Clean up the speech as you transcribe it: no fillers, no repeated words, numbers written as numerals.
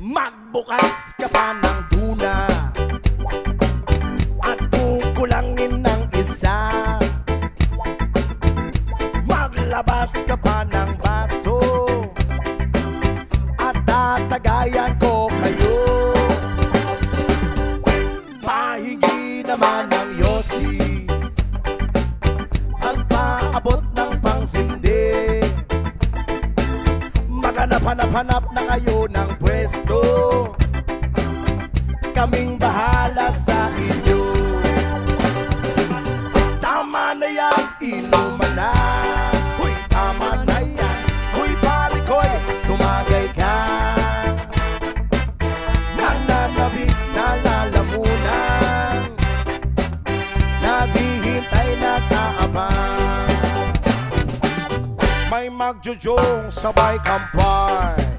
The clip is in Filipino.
Magbukas ka pa ng tuna at kukulangin ng isa. Maglabas ka pa ng baso at tatagayan ko kayo. Pahingi naman ng yosi at paabot ng pangsindi. Maghanap-hanap na kayo ng pwesto, kaming bahala sa inyo. Tama na yan, inuman na. Huy, tama na yan. Huy, pare ko'y tumagay ka. Nananabik na lalamunan, naghihintay na kaabang. May magjujong sabay kampay,